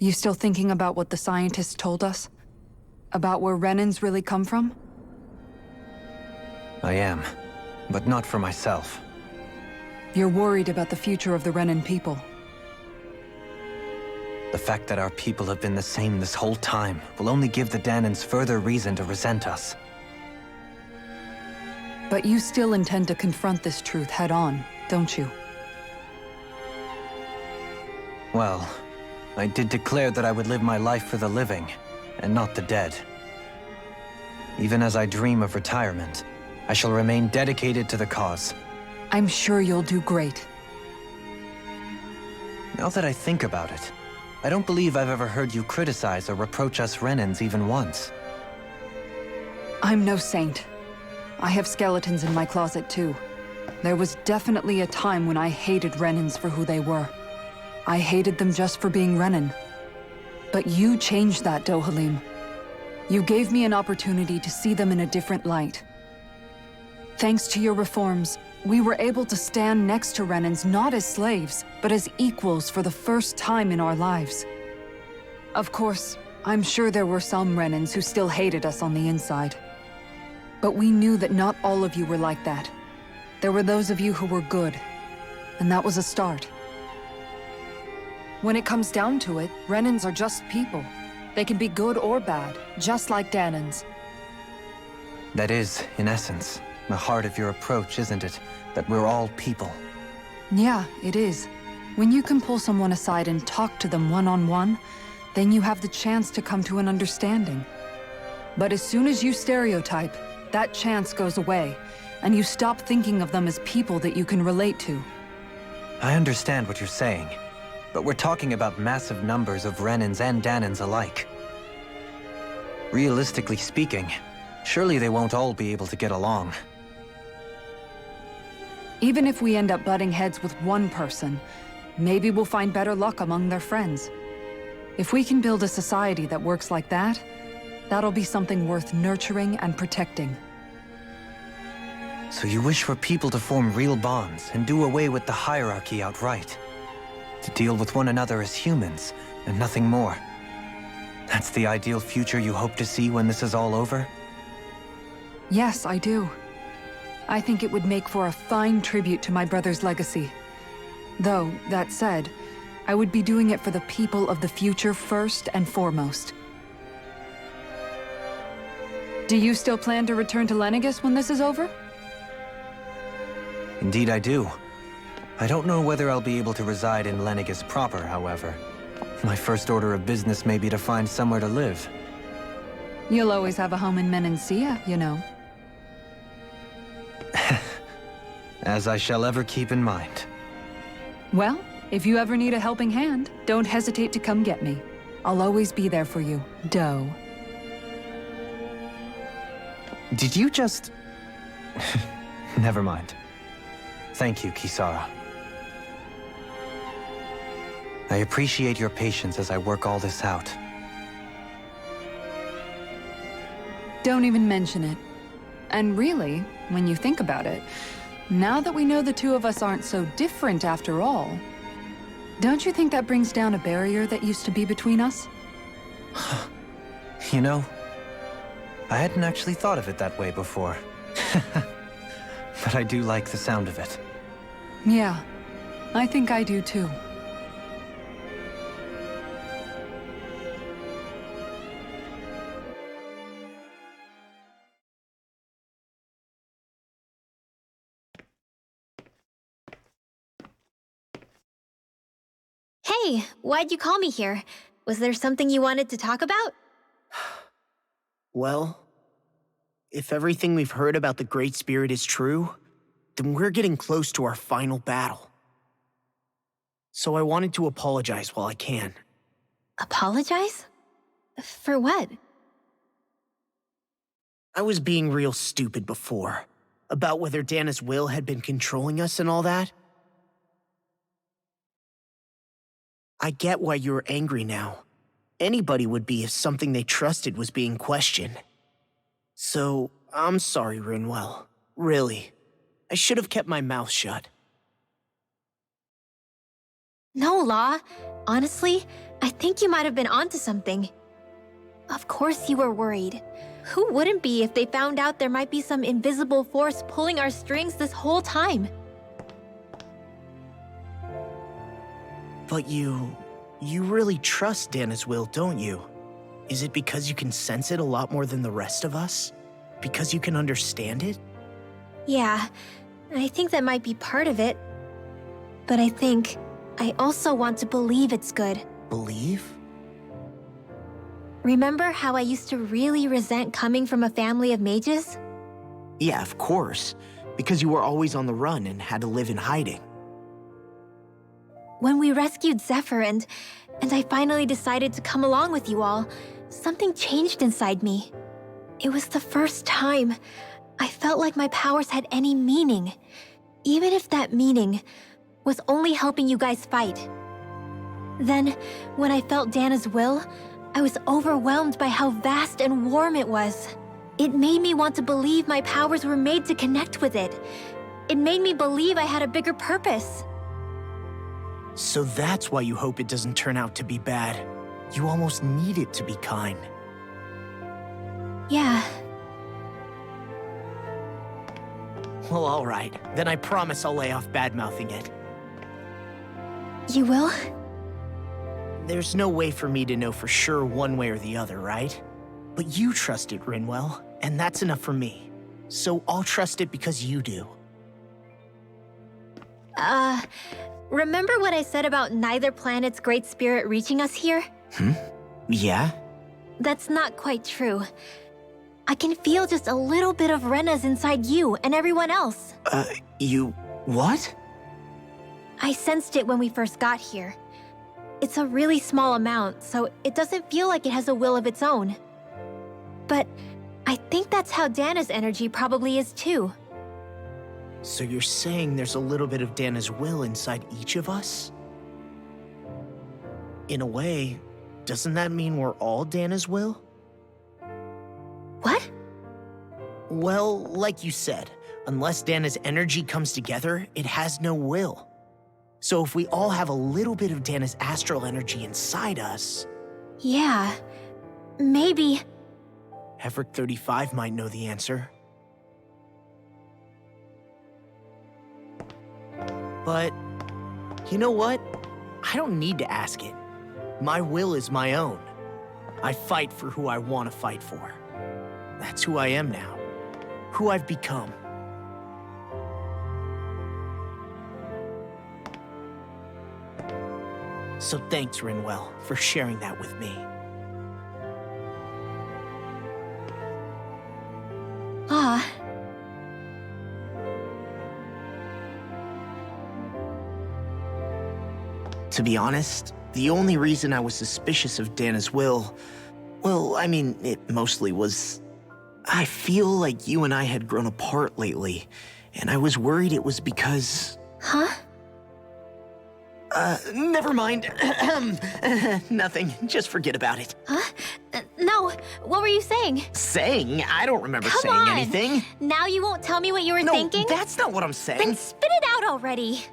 You still thinking about what the scientists told us? About where Renans really come from? I am, but not for myself. You're worried about the future of the Renan people. The fact that our people have been the same this whole time will only give the Dahnans further reason to resent us. But you still intend to confront this truth head-on, don't you? Well, I did declare that I would live my life for the living, and not the dead. Even as I dream of retirement, I shall remain dedicated to the cause. I'm sure you'll do great. Now that I think about it, I don't believe I've ever heard you criticize or reproach us Renans even once. I'm no saint. I have skeletons in my closet too. There was definitely a time when I hated Renans for who they were. I hated them just for being Renan. But you changed that, Dohalim. You gave me an opportunity to see them in a different light. Thanks to your reforms, we were able to stand next to Renans not as slaves, but as equals for the first time in our lives. Of course, I'm sure there were some Renans who still hated us on the inside. But we knew that not all of you were like that. There were those of you who were good, and that was a start. When it comes down to it, Renans are just people. They can be good or bad, just like Dahnans. That is, in essence, the heart of your approach, isn't it? That we're all people. Yeah, it is. When you can pull someone aside and talk to them one-on-one, then you have the chance to come to an understanding. But as soon as you stereotype, that chance goes away, and you stop thinking of them as people that you can relate to. I understand what you're saying, but we're talking about massive numbers of Renans and Dahnans alike. Realistically speaking, surely they won't all be able to get along. Even if we end up butting heads with one person, maybe we'll find better luck among their friends. If we can build a society that works like that, that'll be something worth nurturing and protecting. So you wish for people to form real bonds and do away with the hierarchy outright? To deal with one another as humans, and nothing more? That's the ideal future you hope to see when this is all over? Yes, I do. I think it would make for a fine tribute to my brother's legacy. Though, that said, I would be doing it for the people of the future first and foremost. Do you still plan to return to Lenegis when this is over? Indeed I do. I don't know whether I'll be able to reside in Lenegis proper, however. My first order of business may be to find somewhere to live. You'll always have a home in Menancia, you know. As I shall ever keep in mind. Well, if you ever need a helping hand, don't hesitate to come get me. I'll always be there for you, Doe. Did you just... Never mind. Thank you, Kisara. I appreciate your patience as I work all this out. Don't even mention it. And really, when you think about it, now that we know the two of us aren't so different after all, don't you think that brings down a barrier that used to be between us? You know, I hadn't actually thought of it that way before. But I do like the sound of it. Yeah, I think I do too. Hey, why'd you call me here? Was there something you wanted to talk about? Well, if everything we've heard about the Great Spirit is true, then we're getting close to our final battle. So I wanted to apologize while I can. Apologize? For what? I was being real stupid before, about whether Dana's will had been controlling us and all that. I get why you're angry now. Anybody would be if something they trusted was being questioned. So, I'm sorry, Rinwell. Really. I should have kept my mouth shut. No, Law. Honestly, I think you might have been onto something. Of course you were worried. Who wouldn't be if they found out there might be some invisible force pulling our strings this whole time? But you really trust Dana's will, don't you? Is it because you can sense it a lot more than the rest of us? Because you can understand it? Yeah, I think that might be part of it. But I think I also want to believe it's good. Believe? Remember how I used to really resent coming from a family of mages? Yeah, of course. Because you were always on the run and had to live in hiding. When we rescued Zephyr and I finally decided to come along with you all, something changed inside me. It was the first time I felt like my powers had any meaning, even if that meaning was only helping you guys fight. Then, when I felt Dana's will, I was overwhelmed by how vast and warm it was. It made me want to believe my powers were made to connect with it. It made me believe I had a bigger purpose. So that's why you hope it doesn't turn out to be bad. You almost need it to be kind. Yeah. Well, all right. Then I promise I'll lay off bad-mouthing it. You will? There's no way for me to know for sure one way or the other, right? But you trust it, Rinwell, and that's enough for me. So I'll trust it because you do. Remember what I said about neither planet's great spirit reaching us here? Yeah? That's not quite true. I can feel just a little bit of Rena's inside you and everyone else. What? I sensed it when we first got here. It's a really small amount, so it doesn't feel like it has a will of its own. But I think that's how Dana's energy probably is too. So you're saying there's a little bit of Dana's will inside each of us? In a way, doesn't that mean we're all Dana's will? What? Well, like you said, unless Dana's energy comes together, it has no will. So if we all have a little bit of Dana's astral energy inside us... Yeah, maybe... Heverick 35 might know the answer. But, you know what? I don't need to ask it. My will is my own. I fight for who I want to fight for. That's who I am now. Who I've become. So thanks, Rinwell, for sharing that with me. Ah. To be honest, the only reason I was suspicious of Dana's will, well, I mean, it mostly was... I feel like you and I had grown apart lately, and I was worried it was because... Huh? Never mind. Nothing. Just forget about it. Huh? No, what were you saying? Saying? I don't remember Come saying on. anything. Now you won't tell me what you were No, thinking? that's not what I'm saying. Then spit it out already.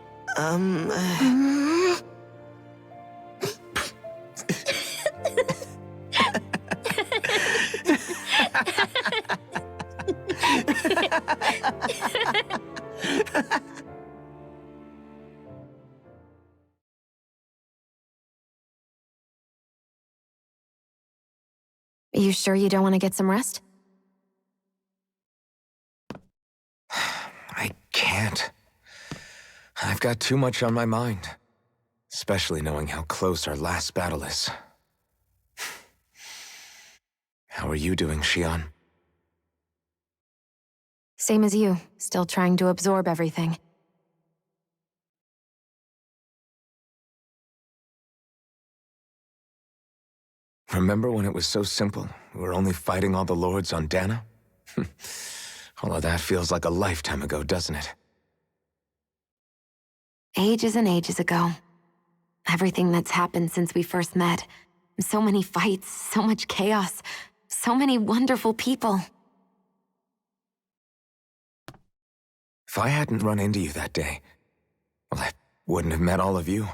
You sure you don't want to get some rest? I can't. I've got too much on my mind. Especially knowing how close our last battle is. How are you doing, Xion? Same as you, still trying to absorb everything. Remember when it was so simple? We were only fighting all the lords on Dana? All of that feels like a lifetime ago, doesn't it? Ages and ages ago. Everything that's happened since we first met. So many fights, so much chaos, so many wonderful people. If I hadn't run into you that day, well, I wouldn't have met all of you.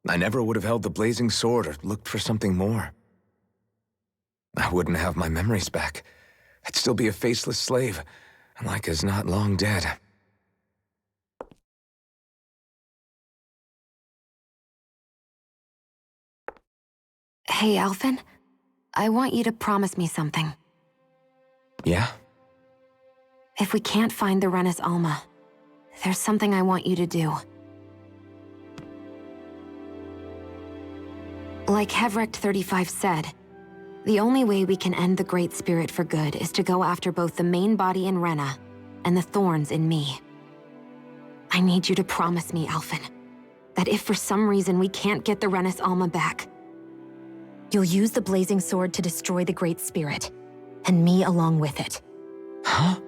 I never would have held the blazing sword or looked for something more. I wouldn't have my memories back. I'd still be a faceless slave, like as not long dead. Hey, Alphen. I want you to promise me something. Yeah? If we can't find the Renis Alma, there's something I want you to do. Like Hevrect 35 said, the only way we can end the Great Spirit for good is to go after both the main body in Rena and the thorns in me. I need you to promise me, Alphen, that if for some reason we can't get the Renis Alma back, you'll use the blazing sword to destroy the Great Spirit, and me along with it. Huh?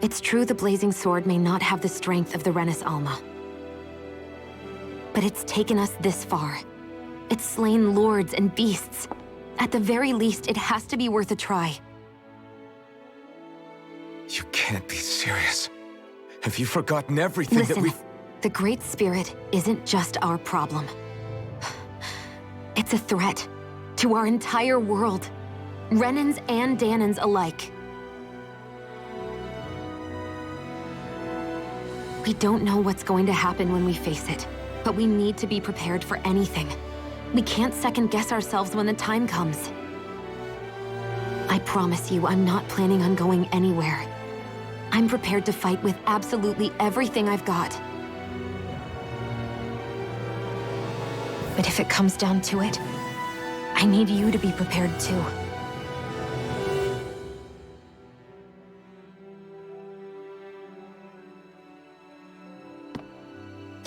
It's true the blazing sword may not have the strength of the Renis Alma. But it's taken us this far. It's slain lords and beasts. At the very least, it has to be worth a try. You can't be serious. Have you forgotten everything Listen, that we've... the Great Spirit isn't just our problem. It's a threat to our entire world. Renans and Dahnans alike. We don't know what's going to happen when we face it, but we need to be prepared for anything. We can't second-guess ourselves when the time comes. I promise you, I'm not planning on going anywhere. I'm prepared to fight with absolutely everything I've got. But if it comes down to it, I need you to be prepared too.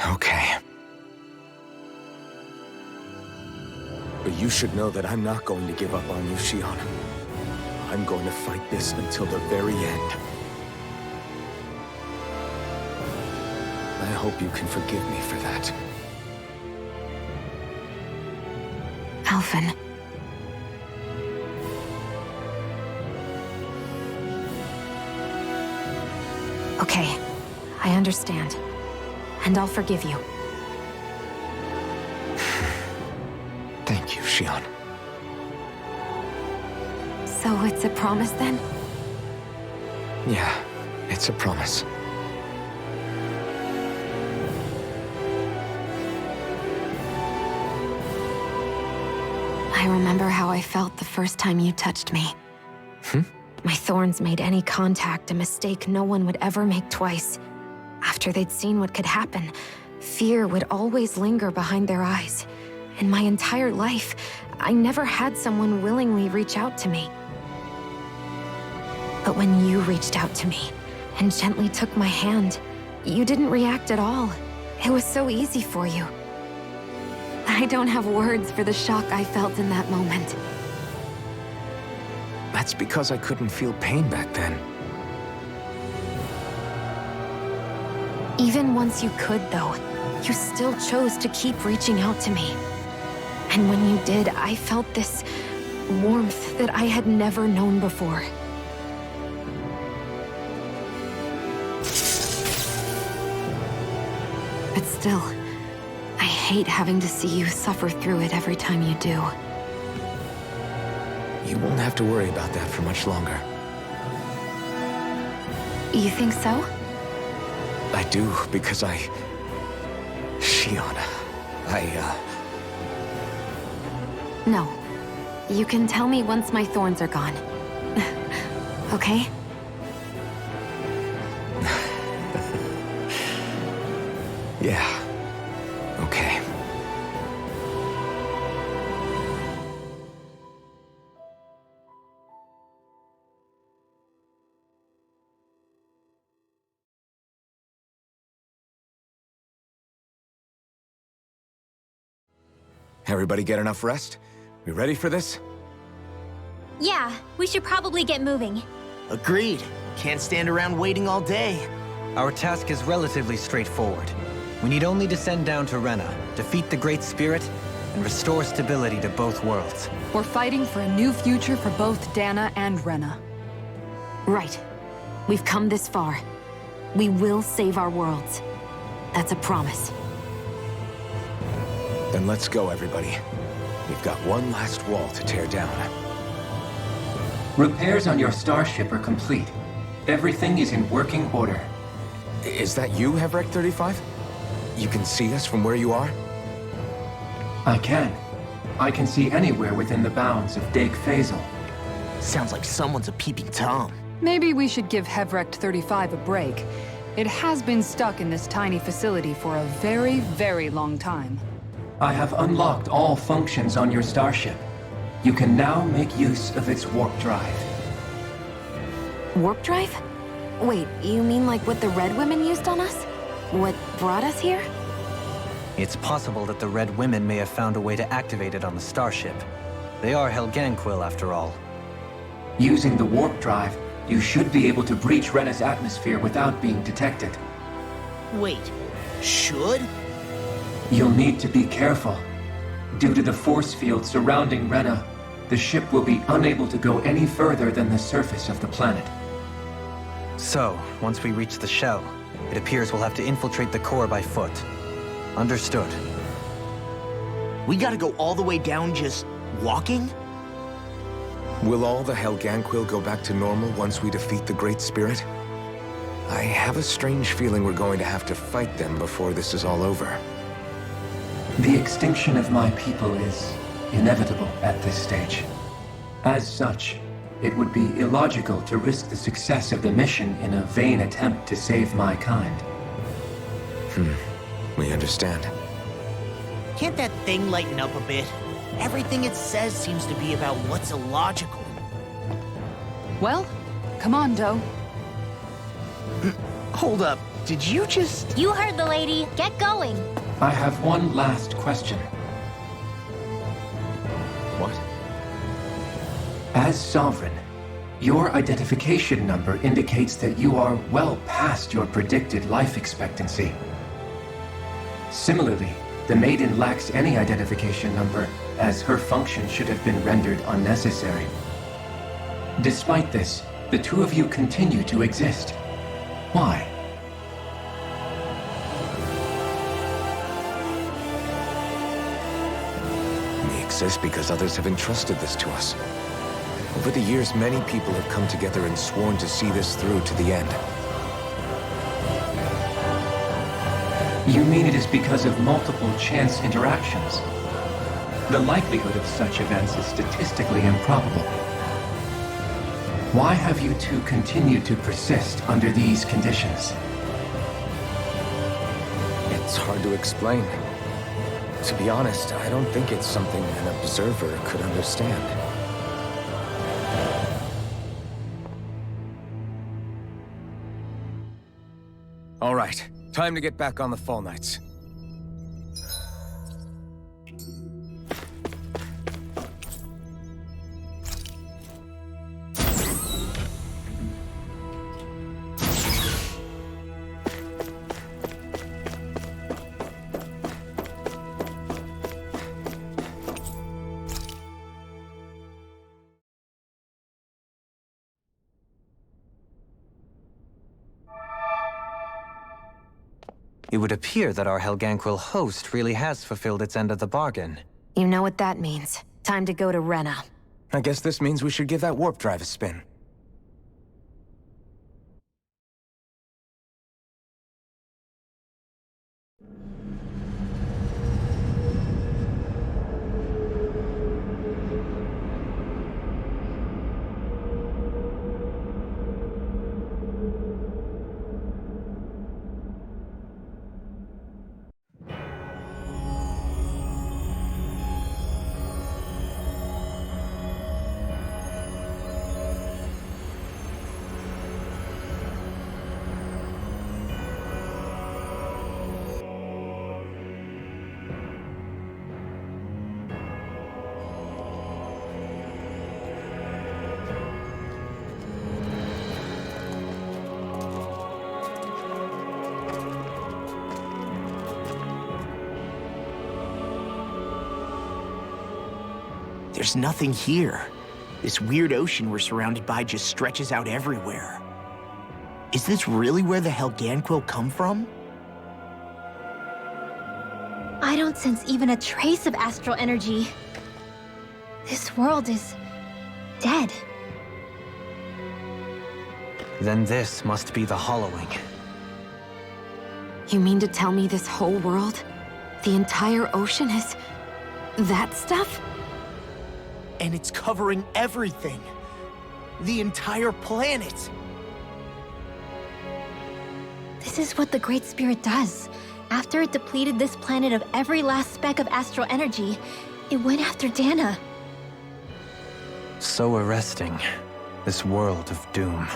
Okay. But you should know that I'm not going to give up on you, Shionne. I'm going to fight this until the very end. I hope you can forgive me for that. Alphen. Okay, I understand. And I'll forgive you. Thank you, Shionne. So it's a promise then? Yeah, it's a promise. I remember how I felt the first time you touched me. My thorns made any contact a mistake no one would ever make twice. After they'd seen what could happen, fear would always linger behind their eyes. In my entire life, I never had someone willingly reach out to me. But when you reached out to me and gently took my hand, you didn't react at all. It was so easy for you. I don't have words for the shock I felt in that moment. That's because I couldn't feel pain back then. Even once you could, though, you still chose to keep reaching out to me. And when you did, I felt this warmth that I had never known before. But still, I hate having to see you suffer through it every time you do. You won't have to worry about that for much longer. You think so? I do, because Shionne, No. You can tell me once my thorns are gone. Okay? Yeah. Okay. Everybody get enough rest? We ready for this? Yeah, we should probably get moving. Agreed. Can't stand around waiting all day. Our task is relatively straightforward. We need only descend down to Rena, defeat the Great Spirit, and restore stability to both worlds. We're fighting for a new future for both Dana and Rena. Right. We've come this far. We will save our worlds. That's a promise. Then let's go, everybody. We've got one last wall to tear down. Repairs on your starship are complete. Everything is in working order. Is that you, Hevrek 35? You can see us from where you are? I can. I can see anywhere within the bounds of Dake Faisal. Sounds like someone's a peeping Tom. Maybe we should give Hevrekt 35 a break. It has been stuck in this tiny facility for a very, very long time. I have unlocked all functions on your starship. You can now make use of its warp drive. Warp drive? Wait, you mean like what the Red Women used on us? What brought us here? It's possible that the Red Women may have found a way to activate it on the starship. They are Helganquil, after all. Using the warp drive, you should be able to breach Rena's atmosphere without being detected. Wait, should? You'll need to be careful. Due to the force field surrounding Rena, the ship will be unable to go any further than the surface of the planet. So, once we reach the shell, it appears we'll have to infiltrate the core by foot. Understood. We gotta go all the way down just walking? Will all the Helganquil go back to normal once we defeat the Great Spirit? I have a strange feeling we're going to have to fight them before this is all over. The extinction of my people is inevitable at this stage. As such, it would be illogical to risk the success of the mission in a vain attempt to save my kind. We understand. Can't that thing lighten up a bit? Everything it says seems to be about what's illogical. Well, come on, Doe. Hold up, did you just... You heard the lady. Get going. I have one last question. What? As Sovereign, your identification number indicates that you are well past your predicted life expectancy. Similarly, the Maiden lacks any identification number, as her function should have been rendered unnecessary. Despite this, the two of you continue to exist. Why? We exist because others have entrusted this to us. Over the years, many people have come together and sworn to see this through to the end. You mean it is because of multiple chance interactions? The likelihood of such events is statistically improbable. Why have you two continued to persist under these conditions? It's hard to explain. To be honest, I don't think it's something an observer could understand. All right, time to get back on the Fall Knights. It would appear that our Helganquil host really has fulfilled its end of the bargain. You know what that means. Time to go to Rena. I guess this means we should give that warp drive a spin. There's nothing here. This weird ocean we're surrounded by just stretches out everywhere. Is this really where the Helganquil come from? I don't don't sense even a trace of astral energy. This world is dead. Then this must be the Hollowing. You mean to tell me this whole world, the entire ocean is that stuff? And it's covering everything. The entire planet. This is what the Great Spirit does. After it depleted this planet of every last speck of astral energy, it went after Dana. So arresting. This world of doom.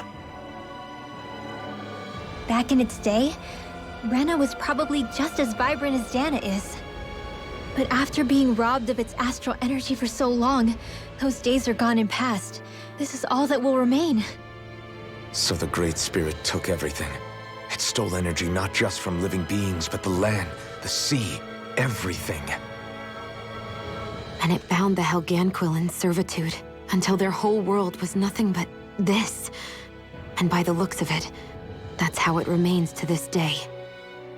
Back in its day, Rena was probably just as vibrant as Dana is. But after being robbed of its astral energy for so long, those days are gone and past. This is all that will remain. So the Great Spirit took everything. It stole energy not just from living beings, but the land, the sea, everything. And it bound the Helganquil in servitude until their whole world was nothing but this. And by the looks of it, that's how it remains to this day.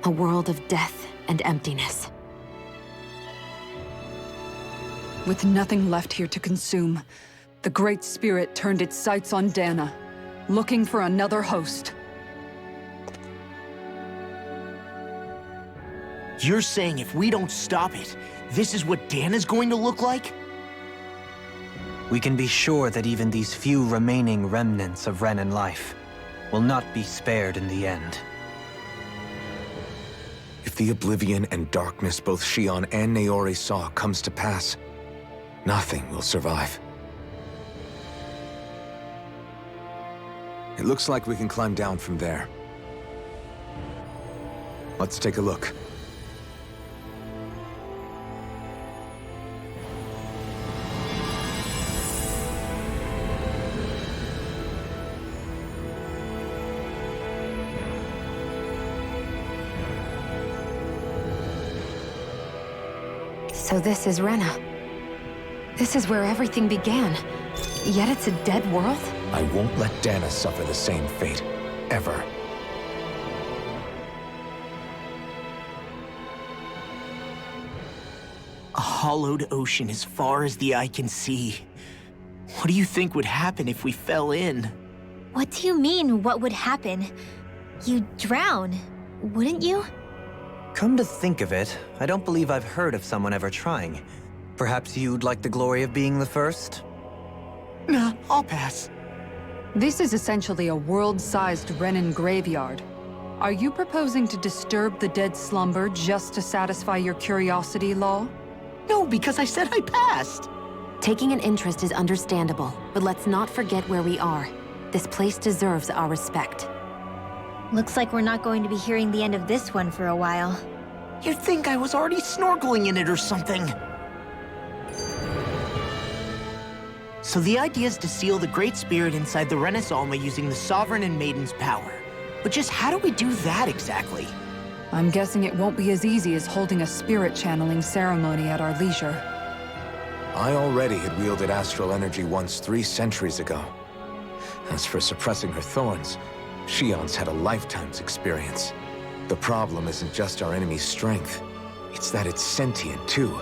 A world of death and emptiness. With nothing left here to consume, the Great Spirit turned its sights on Dana, looking for another host. You're saying if we don't stop it, this is what Dana's going to look like? We can be sure that even these few remaining remnants of Renan life will not be spared in the end. If the oblivion and darkness both Shion and Naori saw comes to pass, nothing will survive. It looks like we can climb down from there. Let's take a look. So this is Rena. This is where everything began. Yet it's a dead world? I won't let Dana suffer the same fate, ever. A hollowed ocean as far as the eye can see. What do you think would happen if we fell in? What do you mean, what would happen? You'd drown, wouldn't you? Come to think of it, I don't believe I've heard of someone ever trying. Perhaps you'd like the glory of being the first? Nah, I'll pass. This is essentially a world-sized Renan graveyard. Are you proposing to disturb the dead slumber just to satisfy your curiosity, Law? No, because I said I passed. Taking an interest is understandable, but let's not forget where we are. This place deserves our respect. Looks like we're not going to be hearing the end of this one for a while. You'd think I was already snorkeling in it or something. So the idea is to seal the Great Spirit inside the Renis Alma using the Sovereign and Maiden's power. But just how do we do that exactly? I'm guessing it won't be as easy as holding a spirit channeling ceremony at our leisure. I already had wielded astral energy once 3 centuries ago. As for suppressing her thorns, Shion's had a lifetime's experience. The problem isn't just our enemy's strength. It's that it's sentient, too.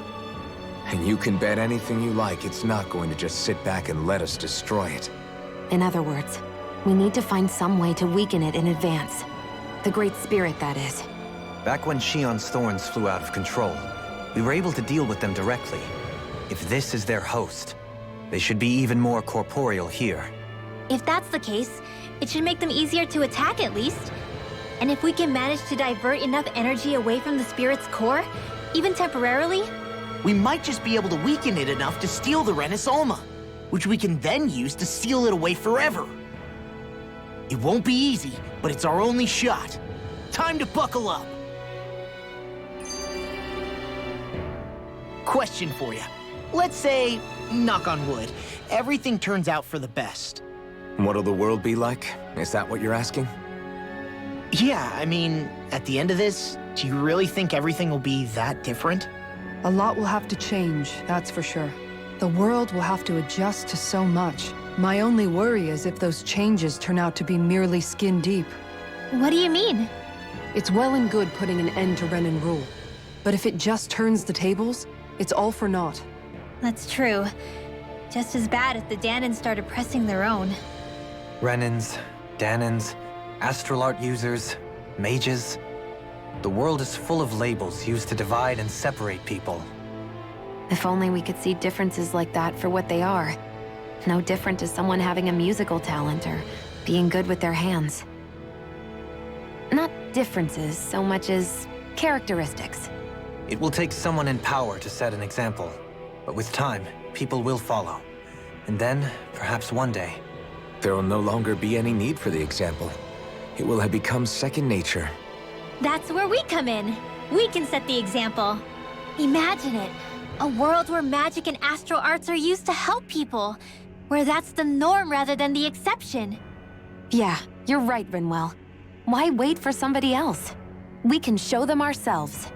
And you can bet anything you like it's not going to just sit back and let us destroy it. In other words, we need to find some way to weaken it in advance. The Great Spirit, that is. Back when Shion's thorns flew out of control, we were able to deal with them directly. If this is their host, they should be even more corporeal here. If that's the case, it should make them easier to attack at least. And if we can manage to divert enough energy away from the spirit's core, even temporarily, We might just be able to weaken it enough to steal the Renis Alma, which we can then use to seal it away forever. It won't be easy, but it's our only shot. Time to buckle up. Question for you. Let's say, knock on wood, everything turns out for the best. What'll the world be like? Is that what you're asking? Yeah, I mean, at the end of this, do you really think everything will be that different? A lot will have to change, that's for sure. The world will have to adjust to so much. My only worry is if those changes turn out to be merely skin deep. what do you mean? It's well and good putting an end to Renan rule. But if it just turns the tables, it's all for naught. That's true. Just as bad if the Danans started pressing their own. Renans, Danans, astral art users, mages. The world is full of labels used to divide and separate people. If only we could see differences like that for what they are. No different to someone having a musical talent or being good with their hands. Not differences so much as characteristics. It will take someone in power to set an example. But with time, people will follow. And then, perhaps one day... There will no longer be any need for the example. It will have become second nature. That's where we come in. We can set the example. Imagine it. A world where magic and astral arts are used to help people. Where that's the norm rather than the exception. Yeah, you're right, Rinwell. Why wait for somebody else? We can show them ourselves.